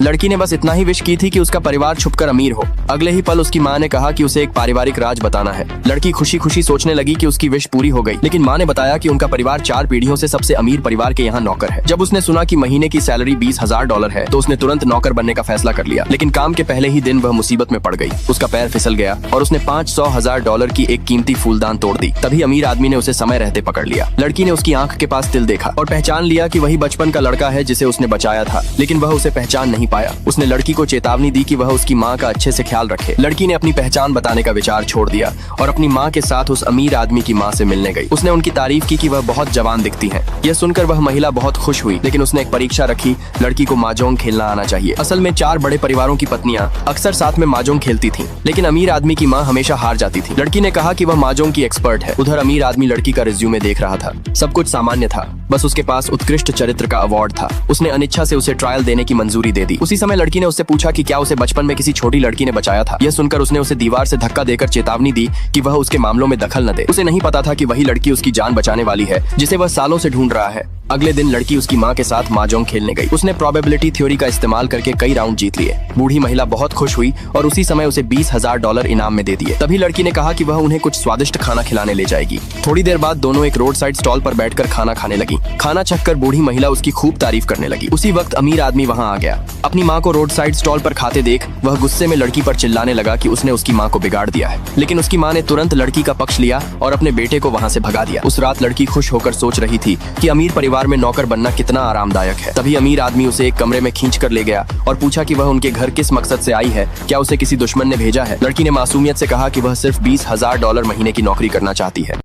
लड़की ने बस इतना ही विश की थी कि उसका परिवार छुपकर अमीर हो। अगले ही पल उसकी माँ ने कहा कि उसे एक पारिवारिक राज बताना है। लड़की खुशी खुशी सोचने लगी कि उसकी विश पूरी हो गई, लेकिन माँ ने बताया कि उनका परिवार 4 पीढ़ियों से सबसे अमीर परिवार के यहाँ नौकर है। जब उसने सुना कि महीने की सैलरी $20,000 है तो उसने तुरंत नौकर बनने का फैसला कर लिया। लेकिन काम के पहले ही दिन वह मुसीबत में पड़ गई। उसका पैर फिसल गया और उसने $500,000 की एक कीमती फूलदान तोड़ दी। तभी अमीर आदमी ने उसे समय रहते पकड़ लिया। लड़की ने उसकी आंख के पास तिल देखा और पहचान लिया कि वही बचपन का लड़का है जिसे उसने बचाया था, लेकिन वह उसे पहचान नहीं पाया। उसने लड़की को चेतावनी दी कि वह उसकी माँ का अच्छे से ख्याल रखे। लड़की ने अपनी पहचान बताने का विचार छोड़ दिया और अपनी माँ के साथ उस अमीर आदमी की माँ से मिलने गई। उसने उनकी तारीफ की कि वह बहुत जवान दिखती हैं। यह सुनकर वह महिला बहुत खुश हुई, लेकिन उसने एक परीक्षा रखी। लड़की को mahjong खेलना आना चाहिए। असल में 4 बड़े परिवारों की पत्नियां अक्सर साथ में mahjong खेलती थीं, लेकिन अमीर आदमी की माँ हमेशा हार जाती थी। लड़की ने कहा कि वह mahjong की एक्सपर्ट है। उधर अमीर आदमी लड़की का रिज्यूमे देख रहा था। सब कुछ सामान्य था, बस उसके पास उत्कृष्ट चरित्र का अवार्ड था। उसने अनिच्छा से उसे ट्रायल देने की मंजूरी दे दी। उसी समय लड़की ने उससे पूछा कि क्या उसे बचपन में किसी छोटी लड़की ने बचाया था। यह सुनकर उसने उसे दीवार से धक्का देकर चेतावनी दी कि वह उसके मामलों में दखल न दे। उसे नहीं पता था कि वही लड़की उसकी जान बचाने वाली है जिसे वह सालों से ढूंढ रहा है। अगले दिन लड़की उसकी माँ के साथ mahjong खेलने गई। उसने प्रोबेबिलिटी थ्योरी का इस्तेमाल करके कई राउंड जीत लिए। बूढ़ी महिला बहुत खुश हुई और उसी समय उसे $20,000 इनाम में दे दिए। तभी लड़की ने कहा कि वह उन्हें कुछ स्वादिष्ट खाना खिलाने ले जाएगी। थोड़ी देर बाद दोनों एक रोड साइड स्टॉल पर बैठकर खाना खाने लगी। खाना चखकर बूढ़ी महिला उसकी खूब तारीफ करने लगी। उसी वक्त अमीर आदमी वहाँ आ गया। अपनी माँ को रोड साइड स्टॉल पर खाते देख वह गुस्से में लड़की पर चिल्लाने लगा कि उसने उसकी माँ को बिगाड़ दिया है। लेकिन उसकी माँ ने तुरंत लड़की का पक्ष लिया और अपने बेटे को वहाँ से भगा दिया। उस रात लड़की खुश होकर सोच रही थी कि अमीर परिवार में नौकर बनना कितना आरामदायक है। तभी अमीर आदमी उसे एक कमरे में खींच कर ले गया और पूछा कि वह उनके घर किस मकसद से आई है, क्या उसे किसी दुश्मन ने भेजा है। लड़की ने मासूमियत से कहा कि वह सिर्फ $20,000 महीने की नौकरी करना चाहती है।